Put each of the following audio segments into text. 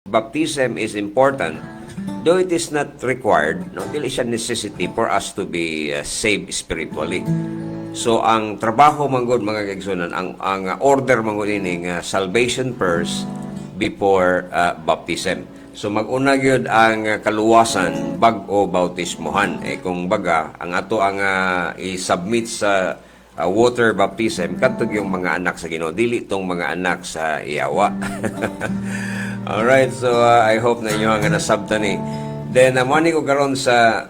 baptism is important, though it is not required, no, dili siya necessity for us to be saved spiritually. So ang trabaho manggod mga kaigsunan, ang order manggod ining salvation first before baptism. So mag-una gyud ang kaluwasan bag-o bautismohan. Kung baga ang ato ang i-submit sa water baptism katug yung mga anak sa Ginoo, dili tong mga anak sa iyawa. Alright, so I hope na inyo ang nasabtan ni. Then mani ko karon sa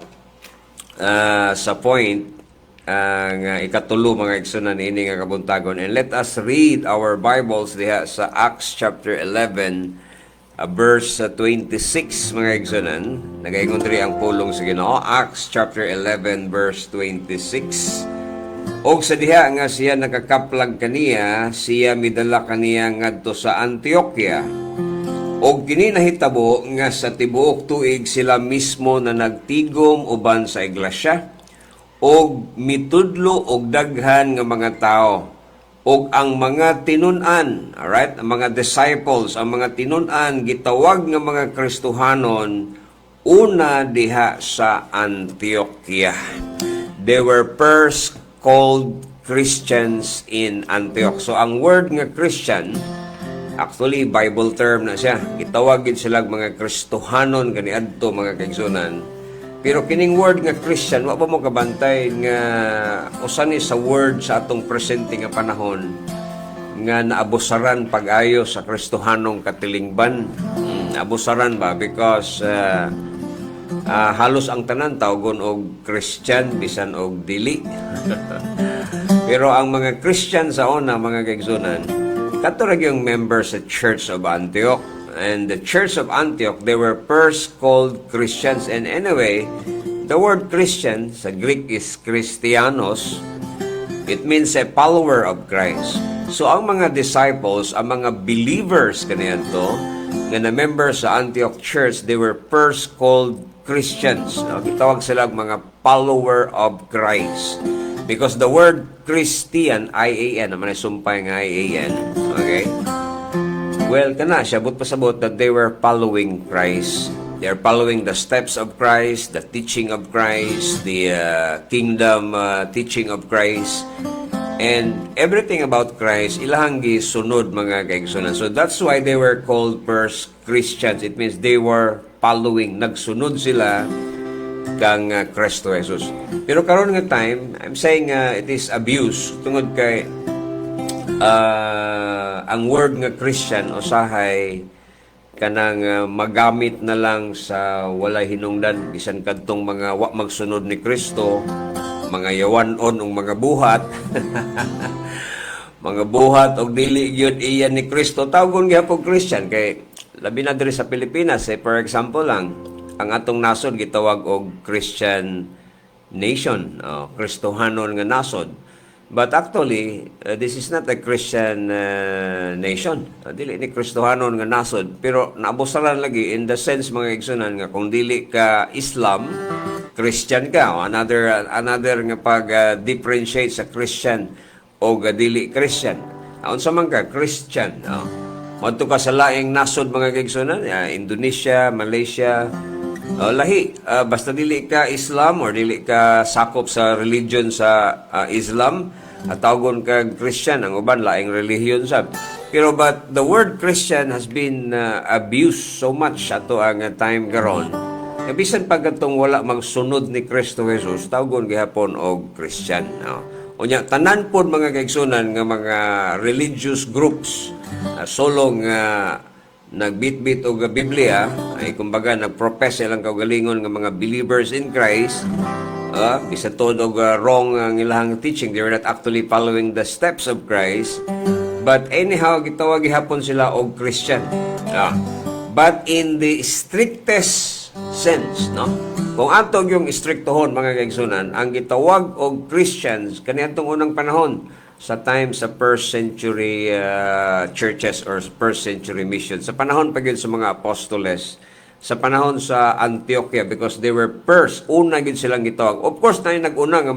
point ang ikatulo mga igsunan ini nga kabuntagon, and let us read our Bibles diha sa Acts chapter 11 verse 26 mga igsunan. Nagaingon diri ang pulong sa Ginoo. Acts chapter 11 verse 26. Og sa diha nga siya nakakaplag kaniya, siya midala kaniya ngadto sa Antioquia. Og kini nahitabo nga sa tibuok tuig sila mismo na nagtigom uban sa iglesia, og mitudlo og daghan nga mga tao. Og ang mga tinun-an, alright, ang mga disciples, ang mga tinun-an gitawag nga mga Kristohanon una diha sa Antioquia. They were first called Christians in Antioch. So ang word nga Christian, actually Bible term na siya. Gitawag gid sila mga Kristohanon kaniadto mga kaigsunan. Pero kining word nga Christian, wa ba mo kabantay nga usa ni sa word sa atong presente nga panahon nga naabusaran pag-ayo sa Kristohanong katilingban. Naabusaran ba because halos ang tanan tawgon og Christian bisan og dili. Pero ang mga Christian sa una mga kaigsunan, katurag yung members sa Church of Antioch. And the Church of Antioch, they were first called Christians. And anyway, the word Christian sa Greek is Christianos. It means a follower of Christ. So ang mga disciples, ang mga believers kaniadto nga na members sa Antioch Church, they were first called Christians. Gitawag sila mga follower of Christ. Because the word Christian, I-A-N, naman ay sumpay nga I-A-N. Okay? Well, kana siya, but pasabot that they were following Christ. They are following the steps of Christ, the teaching of Christ, the kingdom teaching of Christ. And everything about Christ, ilahang gisunod mga kaigsunan. So that's why they were called first Christians. It means they were following, nagsunod sila kang Kristo Jesus. Pero karon nga time, I'm saying it is abuse tungod kay ang word nga Christian usahay kanang magamit na lang sa walay hinungdan bisan kadtong mga wa magsunod ni Kristo, mga yawanon ug mga buhat. Mga buhat og dili gyud iyan ni Kristo tawgon gyapon Christian kay labi na diri sa Pilipinas for example lang ang atong nasod gitawag og Christian nation, Kristohanon nga nasod. But actually, this is not a Christian nation. Dili ni Kristohanon nga nasod. Pero naabusaran lagi in the sense mga igsunan nga kung dili ka Islam, Christian ka. Another nga pag-differentiate sa Christian o dili Christian. Unsa man ka, Christian. Madto ka sa laing nasod mga igsunan, Indonesia, Malaysia, lahi. Basta dili ka Islam or dili ka sakop sa religion sa Islam, tawgon ka Christian. Ang uban laing relihiyon sab. Pero but the word Christian has been abused so much ato ang time karon. Bisan pag atong wala magsunod ni Kristo Jesus, tawgon gihapon og Christian. Unya tanan pod mga kaigsunan nga mga religious groups solong nagbitbit og Biblia ay kumbaga nagprofess silang kaugalingon nga mga believers in Christ, bisa todo og wrong ang ilang teaching. They were not actually following the steps of Christ, but anyhow gitawag gihapon sila og Christian. But in the strictest sense, no, kung atog yung istriktohon mga kaigsunan, ang gitawag og Christians kaniadtong unang panahon sa time sa first century churches or first century mission. Sa panahon pa gyud sa mga apostoles, sa panahon sa Antioquia, because they were first, una gyud silang gitawag. Of course, na nag-una nga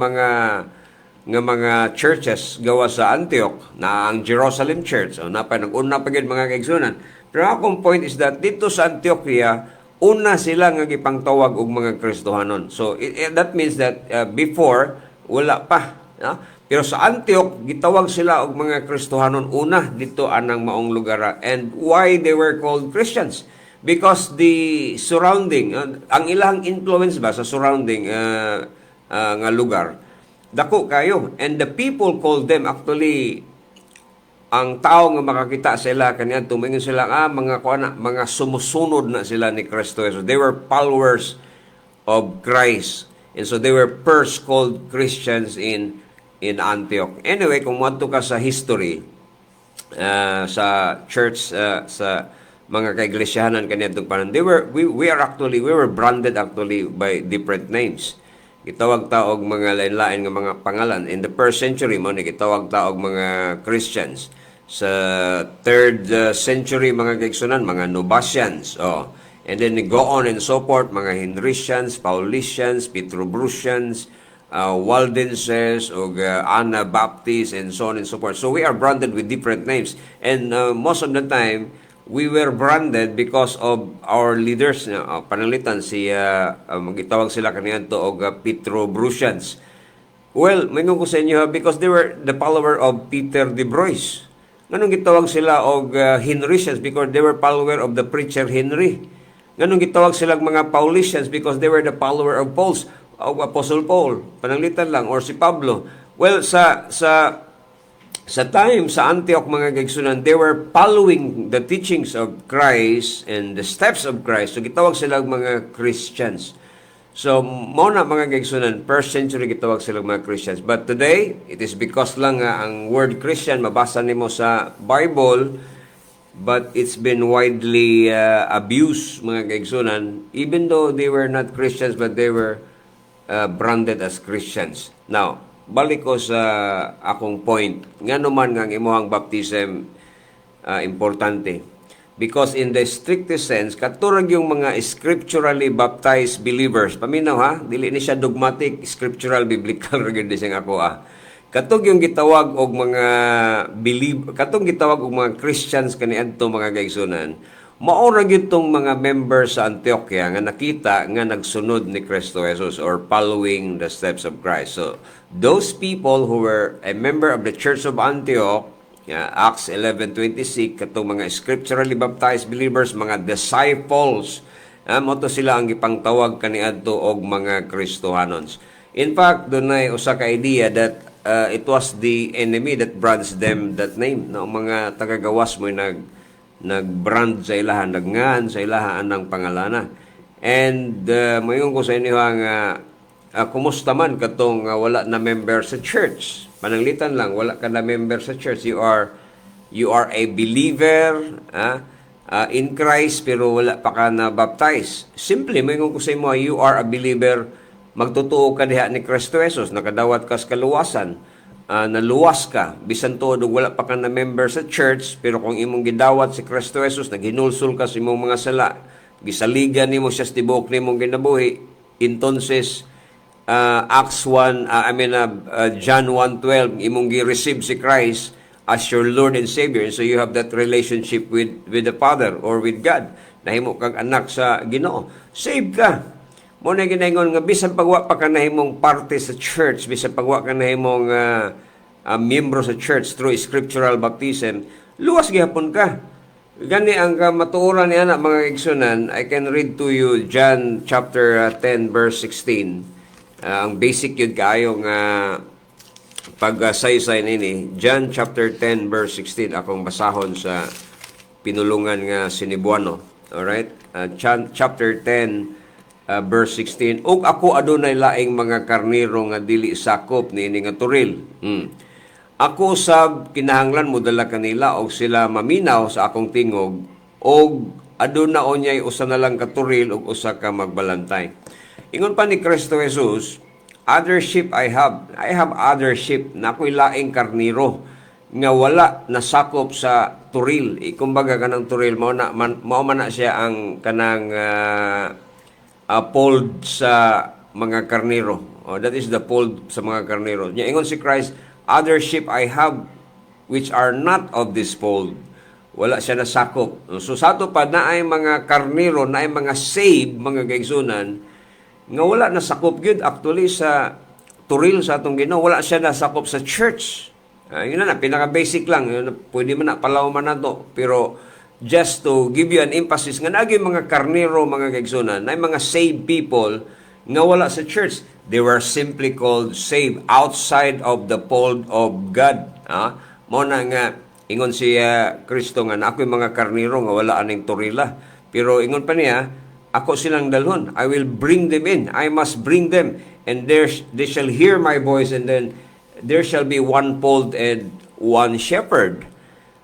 mga churches gawa sa Antioch, na ang Jerusalem Church, o nag-una pa gyud mga kaigsunan. Pero akong point is that dito sa Antioquia, una sila nga gipangtawag og mga Kristohanon. So that means that before wala pa, no? Pero sa Antioch gitawag sila og mga Kristohanon una dito anang maong lugar. And why they were called Christians? Because the surrounding, ang ilang influence ba sa surrounding nga lugar, dako kayo. And the people called them actually, ang tao nga makakita sila kaniya tumingin sila mga sumusunod na sila ni Kristo Jesus. They were followers of Christ, and so they were first called Christians in Antioch. Anyway, kung madto ka sa history sa church, sa mga kaiglesiyahanan kaniya tong panon, we were branded actually by different names. Gitawag ta og mga lain-lain nga mga pangalan. In the first century mo ni gitawag ta og mga Christians. Sa 3rd century mga kaigsunan, mga Novatians. And then go on and so forth, mga Henricians, Paulicians, Petrobrusians, Waldenses, o Anabaptists, and so on and so forth. So we are branded with different names. And most of the time, we were branded because of our leaders. Panalitan magitawag sila kaniyan to og Petrobrusians. Well, mayroon ko sa inyo, because they were the follower of Peter de Brois. Nganong gitawag sila og Henricians? Because they were follower of the preacher Henry. Nganong gitawag sila mga Paulicians? Because they were the follower of Apostle Paul. Pananglitan lang, or si Pablo. Well, sa time sa Antioch mga kaigsunan, they were following the teachings of Christ and the steps of Christ. So gitawag sila mga Christians. So mo na mga kaigsunan, 1st century gitawag sila mga Christians. But today, it is because lang ang word Christian mabasa nimo sa Bible, but it's been widely abused mga kaigsunan, even though they were not Christians, but they were branded as Christians. Now, balik ko sa akong point. Nga naman nga ang imuhang baptism importante. Because in the strictest sense, katurag yung mga scripturally baptized believers. Paminaw ha, dili ni siya dogmatic, scriptural, biblical, regard siyang ako Katong yung gitawag og mga katong gitawag og mga Christians kaniadto mga kaigsunan. Maura gyud tong mga members sa Antioquia nga nakita nga nagsunod ni Kristo Jesus or following the steps of Christ. So those people who were a member of the Church of Antioch, Acts 11:26, katong mga scripturally baptized believers, mga disciples, moto sila ang gipangtawag kaniadto og mga Kristohanons. In fact, dunay usa ka idea that it was the enemy that brands them that name. No, mga tagagawas mo nag-brand sa ilahan, nagngan sa ilahan ng pangalana. And mayon ko sa inyo nga kumusta man katong wala na member sa church. Pananglitan lang, wala ka na member sa church. You are a believer in Christ pero wala pa ka na baptized. Simply, mayon ko sa inyo, you are a believer, magtutuo ka diha ni Kristo Jesus, nakadawat ka sa kaluwasan, naluwas ka, bisan todo wala pa ka na member sa church, pero kung imong gidawat si Kristo Jesus, naghinulsol ka sa imong mga sala, gisaligan nimo siya sa tibuok nimong ginabuhi, entonces Acts 1, John 1:12, imong gi-receive si Christ as your Lord and Savior. And so you have that relationship with the Father or with God. Nahimo kang anak sa Ginoo. Save ka. Mo na ginaingon nga bisan pagwa pa ka nahimong parte sa church, bisan pagwa ka nahimong miyembro sa church through scriptural baptism, luwas gihapon ka. Gani ang matuoran niya na mga igsunan. I can read to you John chapter 10 verse 16. Ang basic yun kayong pag-saysay nini. John chapter 10 verse 16 akong basahon sa pinulungan nga Sinibuano. Alright? Chapter 10 verse 16. Og ako adunay laing mga karniro nga dili sakop niini nga turil. Ako sab kinahanglan mo dala kanila og sila maminaw sa akong tingog og aduna onyay usa na lang ka turil og usa ka magbalantay. Ingon pa ni Kristo Jesus, other sheep I have other sheep na ako'y laing karniro nga wala nasakop sa turil. Kumbaga kanang turil mao man na siya ang kanang fold sa mga karniro. That is the fold sa mga karniro. Nya ingon si Christ, other sheep I have which are not of this fold. wala siya nasakop. So sa ato pa na ay mga karnero, na ay mga saved, mga kaigsunan, nga wala nasakop gyud actually sa turil sa atong Ginoo, wala siya nasakop sa church. Yun na, pinaka-basic lang. Yun, pwede man na, palaw man na to. Pero just to give you an emphasis, nga naging mga karnero, mga kaigsunan, na mga saved people, nga wala sa church. They were simply called saved outside of the fold of God. Mo na nga, ingon siya Kristo nga, na ako yung mga karnero nga wala aning turila. Pero ingon pa niya, ako silang dalhon. I will bring them in. I must bring them. And they shall hear my voice, and then there shall be one fold and one shepherd.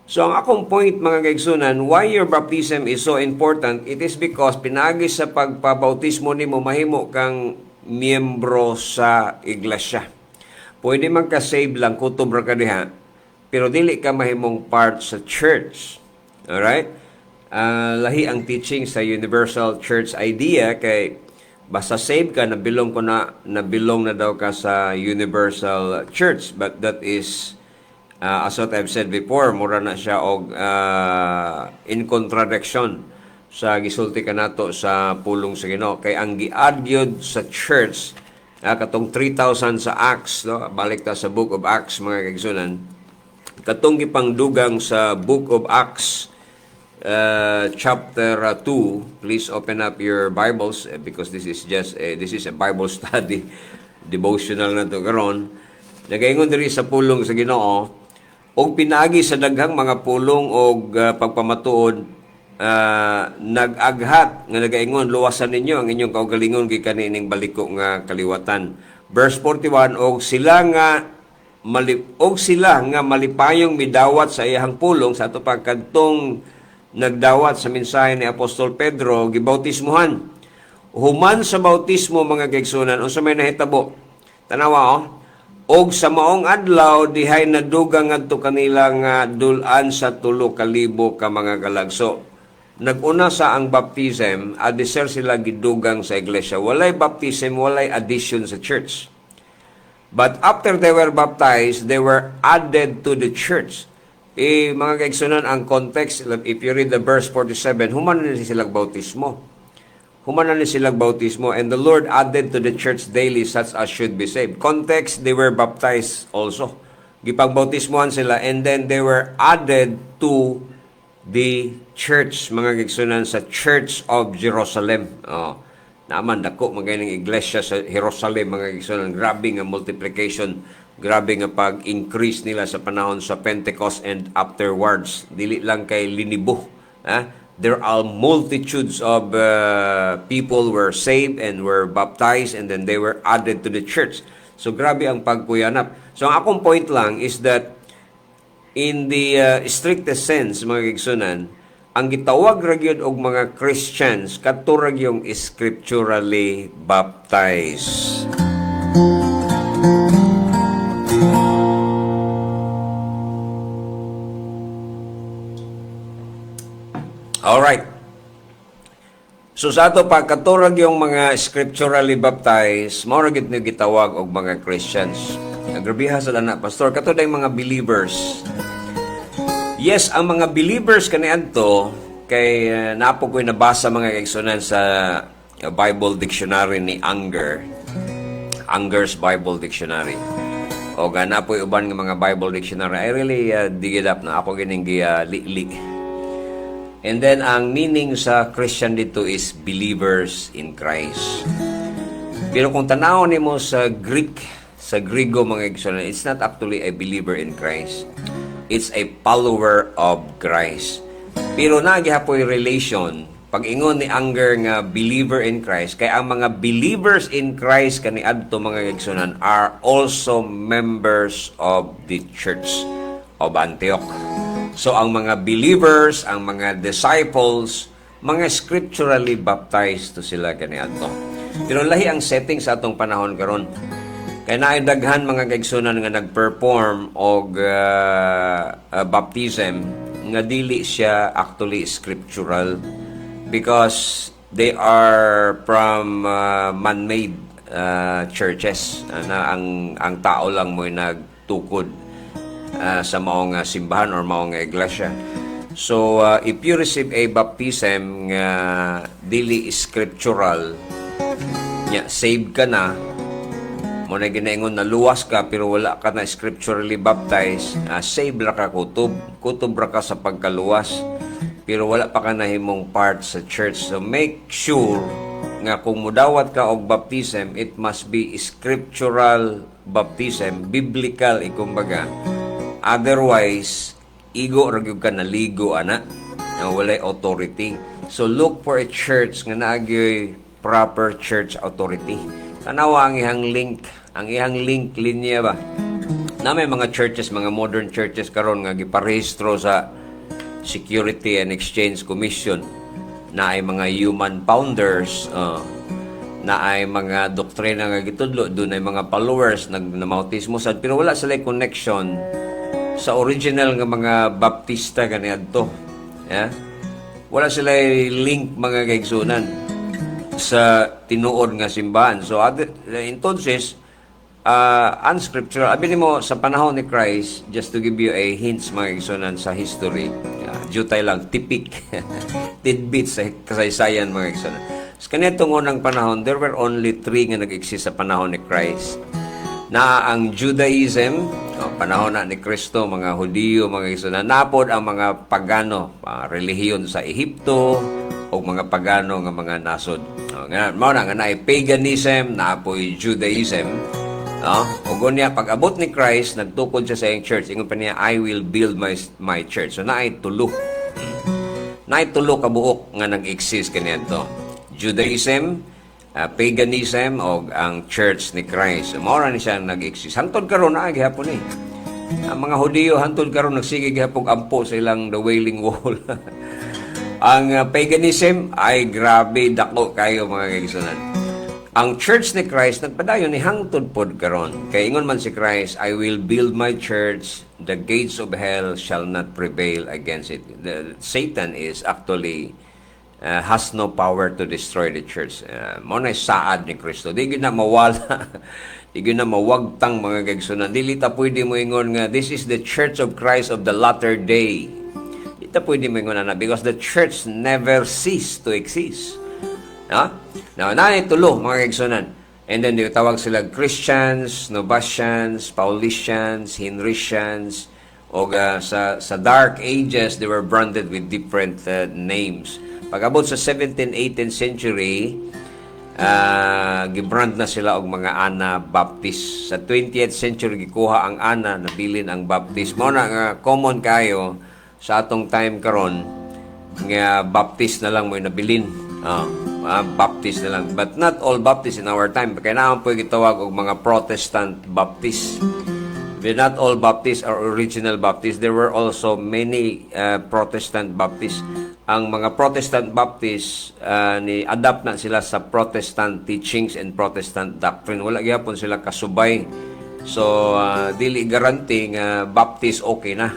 So ang akong point, mga kaigsunan, why your baptism is so important, it is because pinagi sa pagpabautismo nimo mahimo kang miyembro sa iglesia. Pwede man ka save lang, kutob ra ka diha, pero dili ka mahimong part sa church. Alright? Lahi ang teaching sa Universal Church idea kay basta save ka, nabilong na daw ka sa Universal Church. But that is, as what I've said before, mura na siya og in contradiction sa gisulti ka nato sa pulong sa Ginoo. Kay ang giadyod sa church, katong 3,000 sa Acts, no? Balik ta sa Book of Acts, mga kaigsunan, katong gipangdugang sa Book of Acts, chapter 2. Please open up your Bibles because this is a Bible study devotional na to karon. Nagaingon diri sa pulong sa Ginoo og pinagi sa daghang mga pulong og pagpamatuod, nag-aghat nga nagaingon, luwasan ninyo ang inyong kaugalingon gikan ining baliko nga kaliwatan. Verse 41, og sila nga malipayong midawat sa iyang pulong sa ato pagkadtong nagdawat sa mensahe ni Apostol Pedro, gibautismuhan. Human sa bautismo, mga kaigsunan, unsa may nahitabo? Tanawa, og sa maong adlaw, dihay nadugang ngadto kanila nga dulan sa 3,000 ka mga kalagso. Naguna sa ang baptism, adisir sila gidugang sa iglesia. Walay baptism, walay addition sa church. But after they were baptized, they were added to the church. Mga kaigsunan, ang context, if you read the verse 47, human na silang bautismo. Human na silang bautismo, and the Lord added to the church daily such as should be saved. Context, they were baptized also. Gipagbautismohan sila, and then they were added to the church, mga kaigsunan, sa Church of Jerusalem. Naman, dako, magaling iglesia sa Jerusalem, mga kaigsunan. Grabe nga multiplication. Grabe nga pag-increase nila sa panahon sa Pentecost and afterwards. Dili lang kay linibo. There are multitudes of people were saved and were baptized, and then they were added to the church. So grabe ang pagpuyanap. So ang akong point lang is that in the strictest sense, mga kaigsunan, ang gitawag ra gyud og mga Christians katurag yung scripturally baptized. Alright. So sa ato pagkaturag yung mga scripturally baptized, mao ra gid ni gitawag og mga Christians. Nagrabiha sa lana, pastor, kato yung mga believers. Yes, ang mga believers kaniadto kay napo ko'y nabasa mga kaigsunan sa Bible Dictionary ni Unger. Unger's Bible Dictionary. O napoy uban nga mga Bible Dictionary. I really dig it up na ako gining li. And then, ang meaning sa Christian dito is believers in Christ. Pero kung tanaw nimo sa Griego, mga kaigsunan, it's not actually a believer in Christ. It's a follower of Christ. Pero nagihapoy relation, pag-ingon ni Unger nga believer in Christ, kaya ang mga believers in Christ kaniadto, mga kaigsunan, are also members of the Church of Antioch. So, ang mga believers, ang mga disciples, mga scripturally baptized to sila kaniadto. Pero lahi ang setting sa atong panahon karon. Kaya naidaghan mga kaigsunan nga nag-perform og baptism nga dili siya actually scriptural because they are from man-made churches na ang tao lang mo'y nagtukod sa maong simbahan or maong iglesia. So if you receive a baptism nga dili scriptural, nya save ka na, mo na ginaingon na luwas ka pero wala ka na scripturally baptized, save ra ka kutob ra ka sa pagkaluwas pero wala pa ka nahimong part sa church. So make sure nga kung mudawat ka og baptism, it must be scriptural baptism, biblical ikumbaga. Otherwise, igo ra gyud ka naligo ana nga walay authority. So look for a church nga naagyoy proper church authority. Tanawa ang ihang link linya ba. Na may mga churches, mga modern churches karon nga giparehistro sa Security and Exchange Commission, na ay mga human founders, na ay mga doktrina nga gitudlo, doon ay mga followers nagnamautismo sad pero wala sila connection sa original nga mga baptista kaniadto. Yeah? Wala sila link mga kaigsunan sa tinuod nga simbahan. So entonces unscriptural. Abi mo sa panahon ni Christ, just to give you a hints mga kaigsunan sa history. Jutay lang, tipik, tidbits sa kasaysayan mga kaigsunan. Sa kanitong unang panahon, there were only 3 nga nag-exist sa panahon ni Christ. Na ang Judaism, panahon na ni Kristo, mga Hudiyo, mga kaigsunan, napod ang mga pagano, relihiyon sa Ehipto, o mga pagano nga mga nasod. Mao na nga na paganism, naapoy Judaism. O gunya, pag abot ni Christ, nagtukod siya sa iyong church. Ingon pa niya, I will build my church. So, naay tulo. Naay tulo kabuok nga nag-exist kanito. Judaism, paganism, o ang church ni Christ. So, maura ni siya nag-exist. Hantod karon na, gihapon eh. Ang mga Hudiyo, hantod karon nagsige gihapon ampo sa ilang the Wailing Wall. Ang paganism, ay grabe, dako kayo mga kaigsunan. Ang church ni Christ, nagpadayon ni hangtod pod karon. Kay ingon man si Christ, I will build my church, the gates of hell shall not prevail against it. Satan is actually has no power to destroy the church. Mo na saad ni Kristo. Di gyud na mawala. Di gyud na mawagtang mga kaigsunan. Dili ta pwede mo ingon nga this is the church of Christ of the latter day. Di ta pwede mo ingon na because the church never cease to exist. Now, tulo mga kaigsunan. And then, tawag sila Christians, Novatians, Paulicians, Henricians, o sa Dark Ages, they were branded with different names. Pag-abot sa 17th, 18th century, gibrand na sila og mga Anabaptist. Sa 20th century, gikuha ang Ana, nabilin ang Baptist. Mao na nga common kayo sa atong time karon nga Baptist na lang mo nabilin. Baptist na lang. But not all Baptists in our time. Kaya naman po gitawag og mga Protestant Baptists. But not all Baptists are original Baptists. There were also many Protestant Baptists. Ang mga Protestant Baptists, ni-adapt na sila sa Protestant teachings and Protestant doctrine. Wala gyapon sila kasubay. So, dili garanti nga Baptist okay na.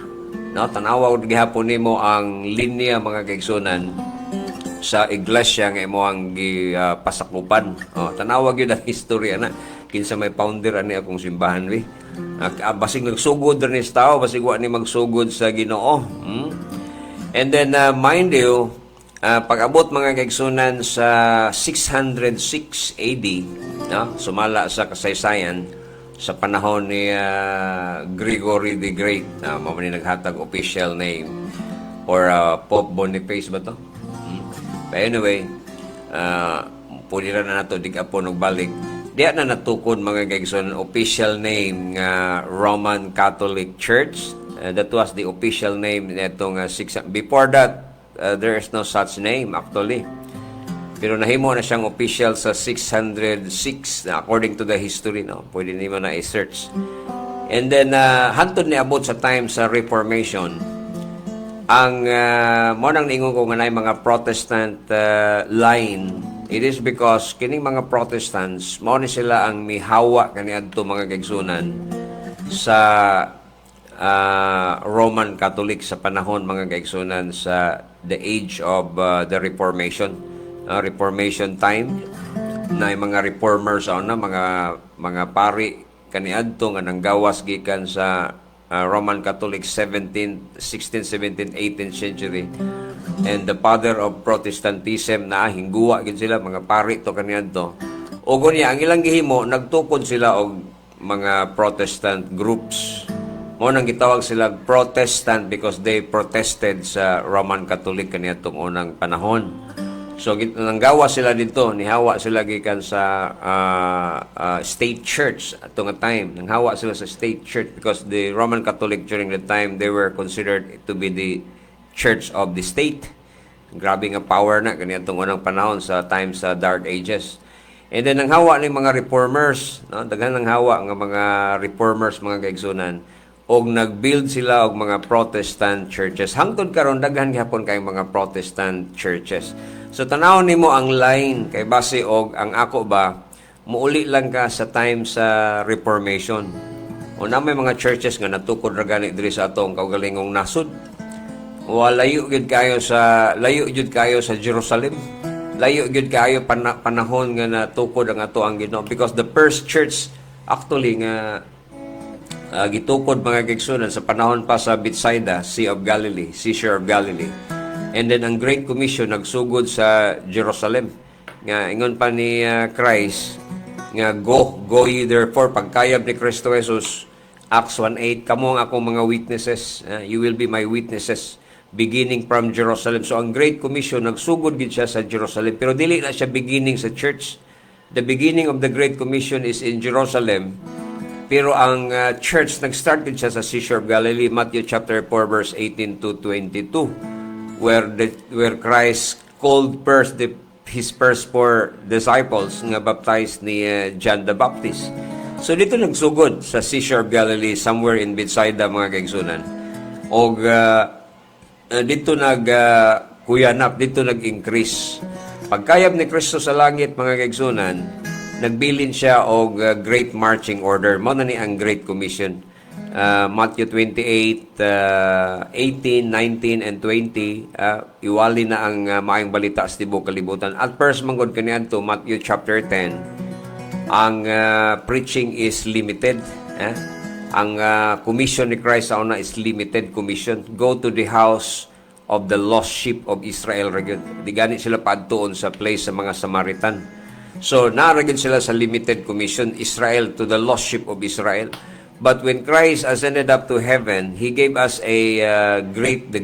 No? Tanawa gihapon nimo ang linya mga kaigsunan sa iglesia nga imo ang pasakupan. Tanawag yun ang history na kinsa may founder ani akong simbahan wi. Basig nagsugod rin sa tao, basig wa ni magsugod sa Ginoo. And then mind you, pag-abot mga kaigsunan sa 606 AD, sumala sa kasaysayan sa panahon ni Gregory the Great, mao ni naghatag official name, or Pope Boniface ba to? But anyway, pulira na nato dig-apon og balik. Diya na natukod mga kaigsunan official name nga Roman Catholic Church. That was the official name netong before that, there is no such name actually. Pero nahimo na siyang official sa 606 according to the history, no. Pwede nimo na i-search. And then hantod ni abot sa time sa Reformation. Ang mo nang ningon ko nga nay mga Protestant line, it is because kining mga Protestants mo ni sila ang mihawa kaniadto mga kaigsunan sa Roman Catholic sa panahon mga kaigsunan sa the age of the Reformation, Reformation time, na mga reformers na mga pari kaniadto nga nanggawas gikan sa Roman Catholic 17th, 16th, 17th, 18th century. And the father of Protestantism na hingguwa gid sila mga pari to kaniadto. Ug niya ang ilang gihimo nagtukod sila og mga Protestant groups. Mo nang gitawag sila Protestant because they protested sa Roman Catholic kaniadtong unang panahon. So nanggawa sila dito, nihawa sila gikan sa state church atong time. Nanghawa sila sa state church because the Roman Catholic during the time they were considered to be the church of the state. Grabe nga power na kaniadtong unang panahon sa time sa Dark Ages. And then nanghawa ni mga reformers, no? Daghan nanghawa nga mga reformers mga kaigsunan og nagbuild sila og mga Protestant churches. Hangtod karon daghan gyapon kay mga Protestant churches. So tanaw nimo ang line kay base og ang ako ba muuli lang ka sa time sa Reformation. O na may mga churches nga natukod ra gani diri sa atong kaugalingong nasud. Layo gyud kayo sa Jerusalem. Layo gyud kayo panahon nga natukod ang ato ang Ginoo because the first church actually nga gitukod mga kaigsunan sa panahon pa sa Bethsaida, Seashore of Galilee. And then ang Great Commission nagsugod sa Jerusalem. Nga ingon pa ni Christ nga go ye therefore pagkayab ni Kristo Jesus Acts 1:8 kamo ang akong mga witnesses, you will be my witnesses beginning from Jerusalem. So ang Great Commission nagsugod gid siya sa Jerusalem pero dili na siya beginning sa church. The beginning of the Great Commission is in Jerusalem. Pero ang church nag-start din siya sa Seashore of Galilee, Matthew chapter 4 verse 18 to 22, where Christ called first his first 4 disciples nga baptized ni John the Baptist. So dito nagsugod sa Seashore of Galilee, somewhere in Bethsaida mga kaigsunan. Og dito kuyanap, dito nag-increase. Pagkayab ni Kristo sa langit mga kaigsunan, nagbilin siya og Great Marching Order. Mao na ni ang Great Commission. Matthew 28, 18, 19, and 20, iwali na ang maayong balita sa tibuok kalibutan. At first, manggod kaniadto Matthew chapter 10, ang preaching is limited. Ang commission ni Christ sa una is limited commission. Go to the house of the lost sheep of Israel. Di gani sila padtuon sa place sa mga Samaritan. So, naragid sila sa limited commission, Israel to the lost sheep of Israel. But when Christ ascended up to heaven, He gave us the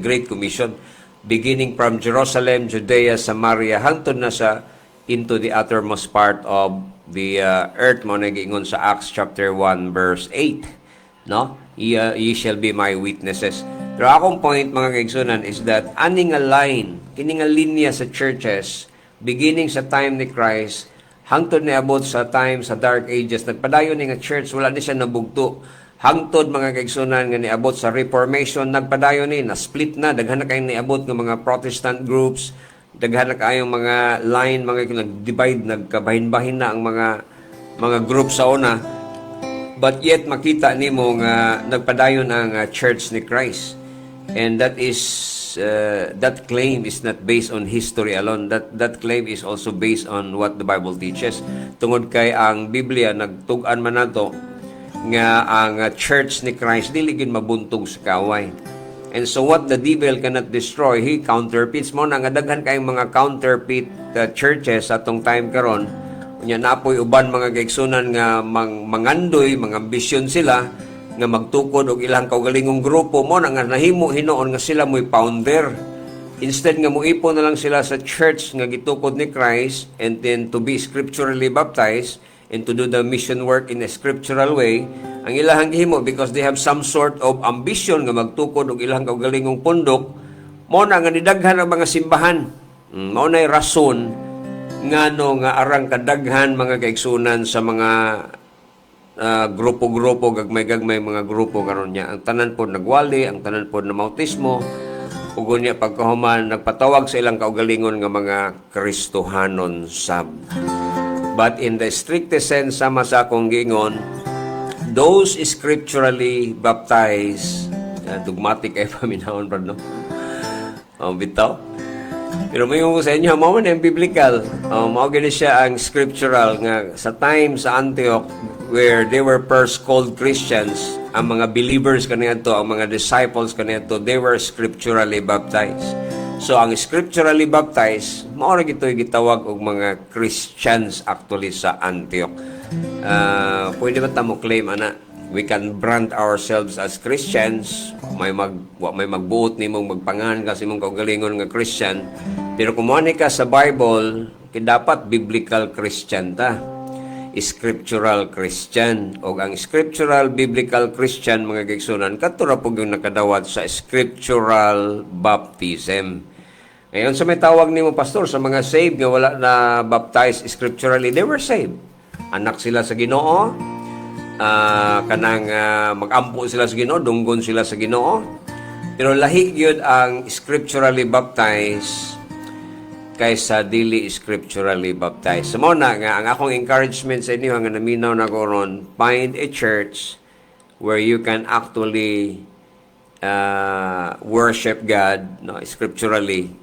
Great Commission, beginning from Jerusalem, Judea, Samaria, hangtod na sa into the uttermost part of the earth. Mo nagingon sa Acts chapter 1 verse 8. No? Ye shall be my witnesses. Pero akong point mga kaigsunan is that aning a line, kining a linya sa churches, beginning sa time ni Christ, hangtod ni abot sa time sa Dark Ages, nagpadayon ni nga church, wala ni siya nabugto. Hangtod mga kaigsunan nga niabot sa Reformation, nagpadayon ni, na-split na, daghan na kayong niabot ng mga Protestant groups, daghan na kayong mga line, mga nag-divide, nagkabahin-bahin na ang mga groups sa una. But yet, makita ni mo nga nagpadayon ang church ni Christ. And that is that claim is not based on history alone. That claim is also based on what the Bible teaches. Tungod kay ang Biblia nagtug-an man nato nga ang church ni Christ dili gid mabuntog sa kaway. And so what the devil cannot destroy, he counterfeits mo na nga daghan kay mga counterfeit churches atong time karon. Unya napoy uban mga kaigsunan nga mangandoy, mga ambisyon sila nga magtukod og ilang kaugalingong grupo mo na nga nahimo hinoon nga sila mo'y founder. Instead nga muipon na lang sila sa church nga gitukod ni Christ and then to be scripturally baptized and to do the mission work in a scriptural way, ang ilahang gihimo because they have some sort of ambition nga magtukod og ilang kaugalingong pundok, mo na nga nidaghan ang mga simbahan. Mao nay rason ngano nga arang kadaghan mga kaigsunan sa mga grupo-grupo, gagmay-gagmay mga grupo karon niya. Ang tanan po nagwali, ang tanan po na mautismo, ug niya pagkahuman nagpatawag sa ilang kaugalingon nga mga Kristohanon sab. But in the strictest sense, sama sa akong giingon, those scripturally baptized, dogmatic ay paminahon pa, no? Bitaw. Pero may ko sa inyo, mao man ang biblical. Mao gani siya ang scriptural nga sa time sa Antioch, where they were first called Christians, ang mga believers kaniadto, ang mga disciples kaniadto, they were scripturally baptized. So ang scripturally baptized, mao ra gitoy gitawag og mga Christians actually sa Antioch. Pwede ba ta mo claim ana? We can brand ourselves as Christians. May magbuot nimong magpangan kasi mong kaugalingon nga Christian. Pero kung mo ka sa Bible, dapat biblical Christian ta. Scriptural Christian. O ang scriptural biblical Christian, mga kaigsunan, katura po yung nakadawat sa scriptural baptism. Ngayon sa may tawag ni mo, pastor, sa mga saved nga wala na baptized scripturally, they were saved. Anak sila sa Ginoo, mag-ampo sila sa Ginoo, dunggon sila sa Ginoo. Pero lahi gyud ang scripturally baptized kaysa dili scripturally baptized. So, muna nga, ang akong encouragement sa inyo, nga naminaw na ko ron, find a church where you can actually worship God, no, scripturally.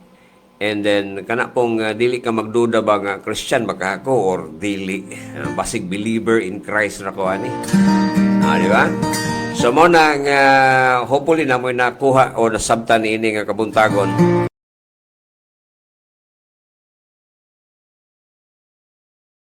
And then, kana pong dili ka magduda ba nga Christian ba ka ako or dili. Basig believer in Christ na ko, ani. Di ba? So, muna nga, hopefully na mo nakuha o nasabtan ini nga kabuntagon.